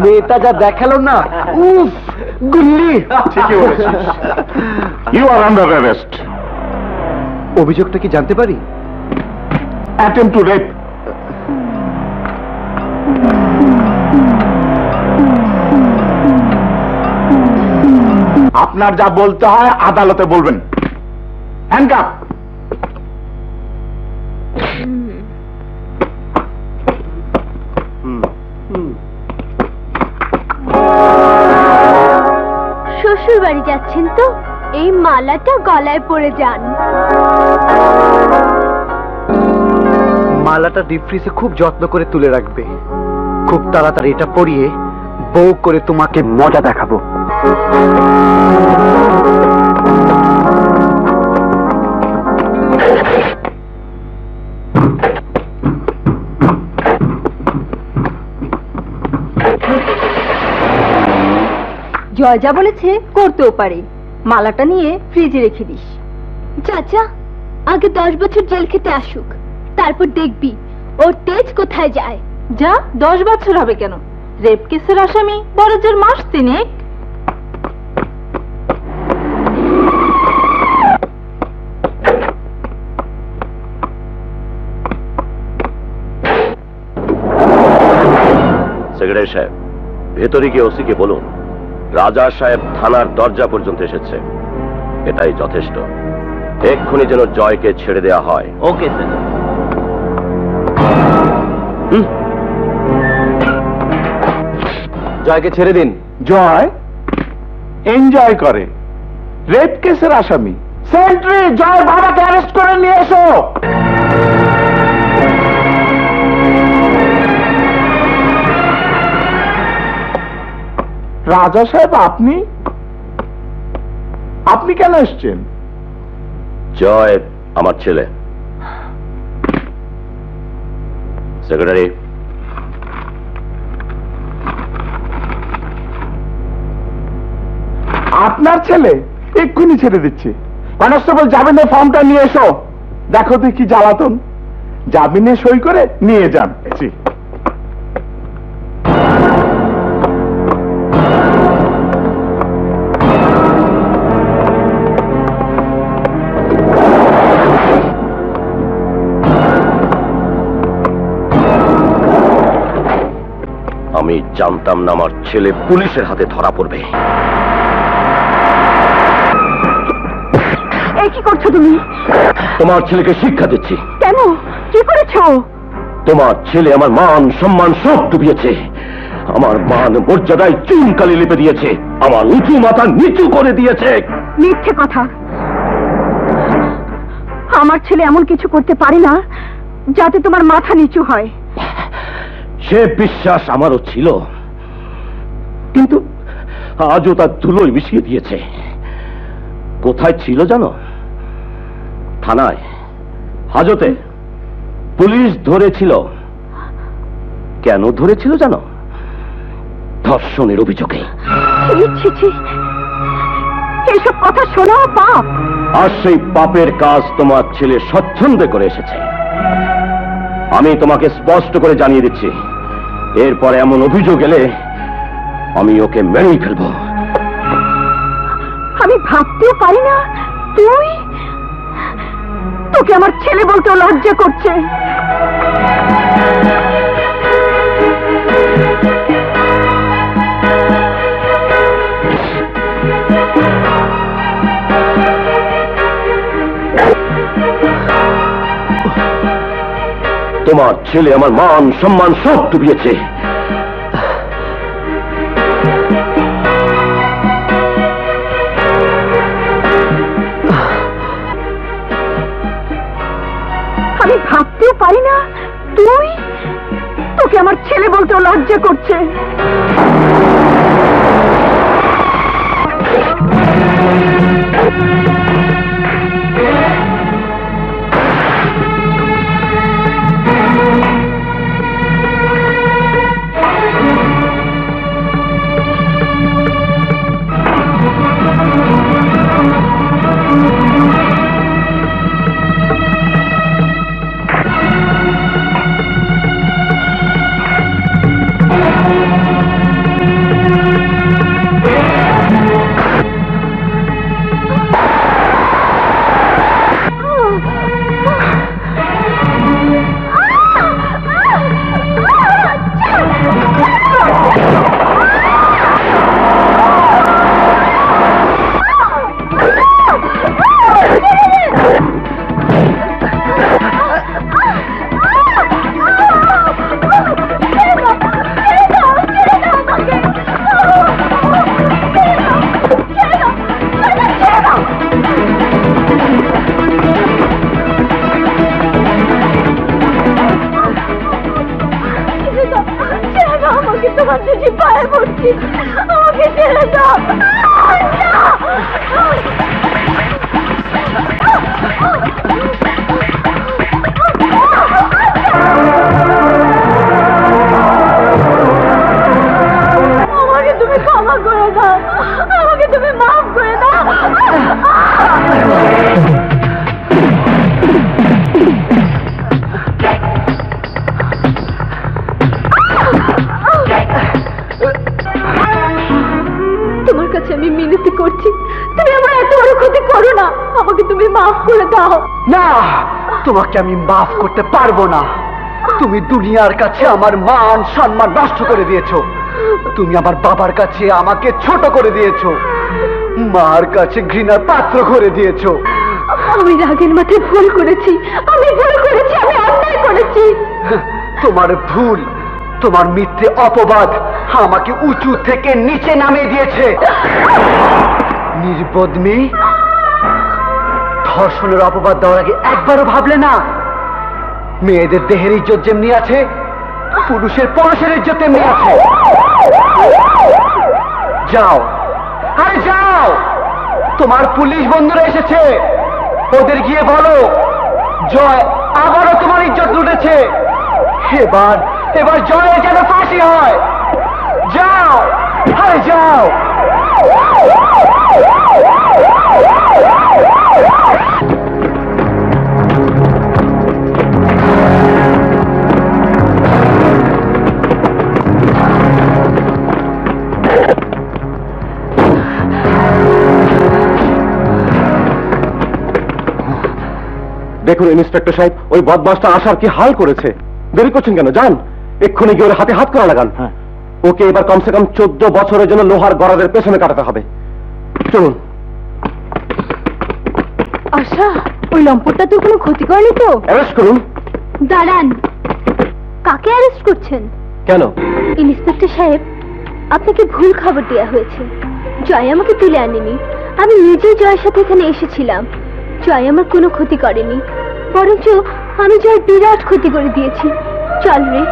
মেয়েটা যা দেখালো না, উফ গুল্লি। ঠিকই বলেছিস। You are under arrest. অভিযোগটা কি জানতে পারি? Attempt to rape. আপনার যা বলতে হয় আদালতে বলবেন। হ্যান্ডকাপ। শ্বশুর বাড়ি যাচ্ছেন তো এই মালাটা গলায় পরে যান। মালাটা ডিপ ফ্রিজে খুব যত্ন করে তুলে রাখবে। খুব তাড়াতাড়ি এটা পরিয়ে বউ করে তোমাকে মজা দেখাবো। জয় যা বলেছে করতেও পারে। মালাটা নিয়ে ফ্রিজে রেখে দিস। চাচা আগে 10 বছর জেল খেতে আসুক, তারপর দেখবি ওর তেজ কোথায় যায়। যা 10 বছর হবে কেন? রেপ কেসের আসামি বড়জোর মাস 3 সেক্রেটারি সাহেব, ভেতরে গিয়ে ওসিকে বলুন রাজা সাহেব থানার দরজা পর্যন্ত এসেছে। এটাই যথেষ্ট। এক্ষুনি যেন জয়কে ছেড়ে দেওয়া হয়। Okay sir. জয়কে ছেড়ে দিন। জয় এনজয় করে। রেপ কেসের আসামি। সেন্ট্রি, জয় বাবাকে অ্যারেস্ট করে নিয়ে এসো। রাজা সাহেব, আপনি আপনি কেন এসছেন? জয় আমার ছেলে। সেক্রেটারি, আপনার ছেলে? এক্ষুনি ছেড়ে দিচ্ছি। কনস্টেবল, জামিনের ফর্মটা নিয়ে এসো। দেখো তুই কি জ্বালাতন। জামিনে সই করে নিয়ে যান। আমি জানতাম না আমার ছেলে পুলিশের হাতে ধরা পড়বে। কি করছো তুমি? তোমার ছেলেকে শিক্ষা দিচ্ছি। কেন? কি করেছো? তোমার ছেলে আমার মান সম্মান সব ডুবিয়েছে। আমার মান মর্যাদায় চুনকালি লিপে দিয়েছে। আমার উঁচু মাথা নিচু করে দিয়েছে। মিথ্যে কথা। আমার ছেলে এমন কিছু করতে পারে না যাতে তোমার মাথা নিচু হয়। সে বিশ্বাস আমারও ছিল, কিন্তু আজও তার ধুলোয় মিশিয়ে দিয়েছে। কোথায় ছিল জানো? থানায়, হাজতে। পুলিশ ধরেছিল। কেন ধরেছিল জানো? ধর্ষণের অভিযোগে। এসব কথা শোনা পাপ। আর সেই পাপের কাজ তোমার ছেলে স্বচ্ছন্দে করে এসেছে। আমি তোমাকে স্পষ্ট করে জানিয়ে দিচ্ছি, এরপরে এমন অভিযোগ এলে আমি ওকে মেরেই ফেলবো। আমি ভাবতেও পারি না তুই। তোকে আমার ছেলে বলতেও লজ্জা করছে। তোমার ছেলে আমার মান সম্মান সব ডুবিয়েছে। আমি ভাবতেও পারি না তুই। তোকে আমার ছেলে বলতেও লজ্জা করছে। ফ্রিজি পায়ে পড়ছি, আমাকে ছেড়ে দাও। আমাকে তুমি ক্ষমা করে দাও, আমাকে তুমি মাফ করে দাও। তোমার কাছে আমি মিনতি করছি, তুমি আমার এত বড় ক্ষতি করো না, আমাকে তুমি মাফ করে দাও। না, তোমাকে আমি মাফ করতে পারবো না। তুমি দুনিয়ার কাছে আমার মান সম্মান নষ্ট করে দিয়েছো। তুমি আমার বাবার কাছে আমাকে ছোট করে দিয়েছো, মার কাছে ঘৃণার পাত্র করে দিয়েছো। আমি রাগের মাথায় ভুল করেছি, আমি ভুল করেছি, আমি অন্যায় করেছি। তোমার ভুল, তোমার মিথ্যে অপবাদ আমাকে উঁচু থেকে নিচে নামিয়ে দিয়েছে। নির্বোধ মেয়ে, ধর্ষণের অপবাদ দেওয়ার আগে একবারও ভাবলে না? মেয়েদের দেহের ইজ্জত যেমনি আছে, পুরুষের পরশের ইজ্জত তেমনি আছে। যাও, আরে যাও, তোমার পুলিশ বন্ধুরা এসেছে, ওদের গিয়ে বলো জয় আবারও তোমার ইজ্জত লুটেছে। এবার এবার জয়ের যেন ফাঁসি হয়। যাও, আরে যাও। দেখুন ইন্সপেক্টর সাহেব, ওই বদমাসটা আসার কি হাল করেছে। দেরি করছেন কেন? যান, এক্ষুনি গিয়ে ওর হাতে হাত করা লাগান। ওকে এবার কমসে কম 14 বছরের জন্য লোহার গরাদের পেছনে কাটাতে হবে। চলুন। আশা, ওই লম্পটটা তো কোনো ক্ষতি করেনি তো? অ্যারেস্ট করুন। দাঁড়ান, কাকে অ্যারেস্ট করছেন? কেন? ইন্সপেক্টর সাহেব, আপনাকে ভুল খবর দেওয়া হয়েছে। জয় আমাকে তুলে আনেনি, আমি নিজেই জয়ের সাথে এখানে এসেছিলাম। জয় আমার কোনো ক্ষতি করেনি, বরঞ্চ আমি জয়ের বিরাট ক্ষতি করে দিয়েছি। চল রে।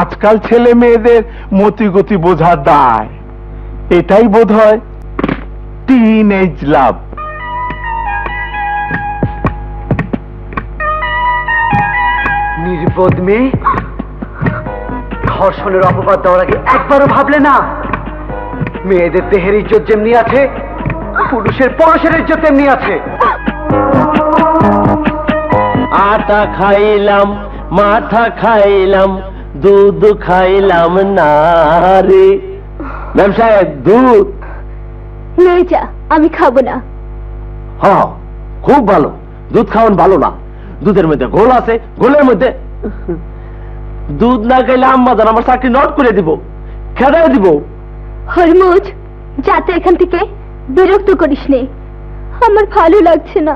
আজকাল ছেলে মেয়েদের মতিগতি বোঝার দায়, এটাই বোধ হয় টিনেজ লাভ। নির্বোধ মেয়ে, ধর্ষণের অপবাদ দেওয়ার আগে একবারও ভাবলে না? মেয়েদের দেহের ইজ্জত যেমনি আছে, পুরুষের পরশের ইজ্জত তেমনি আছে। আটা খাইলাম, মাথা খাইলাম, দুধ খাইলাম না রে। ম্যাম সাহেব, দুধ। নিয়ে যা, আমি খাবো না। হ্যাঁ, খুব ভালো। দুধ খাওয়ান ভালো না, দুধের মধ্যে গোল আছে, গোলের মধ্যে দুধ না খাইলে আম্মাজান আমার চাকরি নট করে দিব, খেদাই দিব। হরমুজ, যাতে এখান থেকে, বিরক্ত করিস নে, আমার ভালো লাগছে না।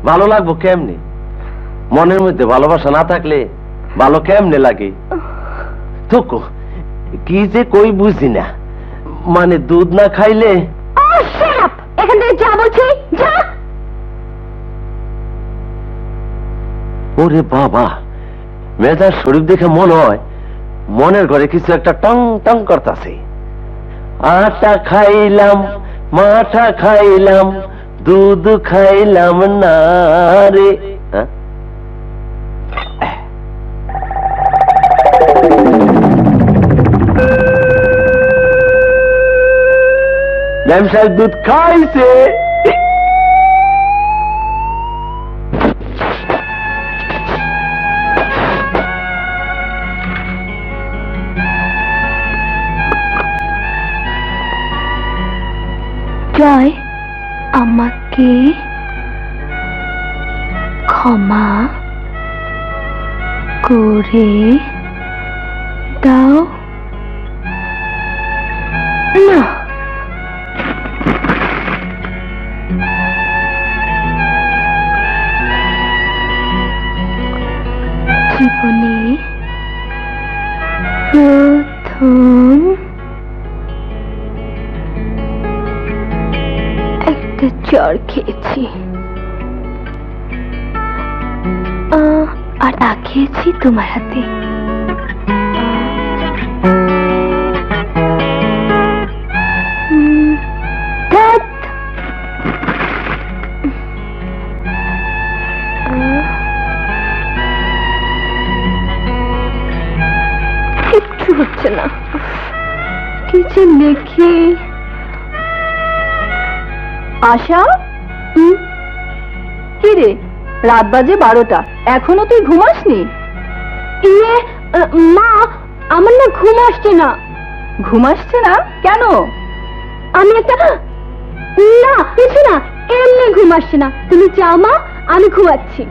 ভালো লাগবো কেমনে? মনের মধ্যে ভালোবাসা না থাকলে ভালো কেমনে লাগে? থুকু, কি যে কই বুঝি না, মানে দুধ না খাইলে। এখান থেকে যা বলছি, যা। ওরে বাবা, মেজার শরীর দেখে মনে হয় মনের ঘরে কিছু একটা টং টং করতেছে। আটা খাইলাম, মাঠা খাইলাম, দুধ খাইলাম না রে। ম্যাম সাহেব দুধ খাইছে। জয়, আমাকে ক্ষমা করে দাও না। জীবনে প্রথম একটা চড় খেয়েছি। আর তাকিয়েছি তোমার হাতে। ধ্যাৎ। কিচ্ছু হচ্ছে না, কি যে লেখি। আশা, কি রে, রাত বাজে 12টা, এখনো তুই ঘুমাসনি? মা, আমার না ঘুম আসছে না। ঘুম আসছে না কেন? আমি একটা, না কিছু না, এমনি ঘুম আসছে না। তুমি চাও মা, আমি ঘুমাচ্ছি।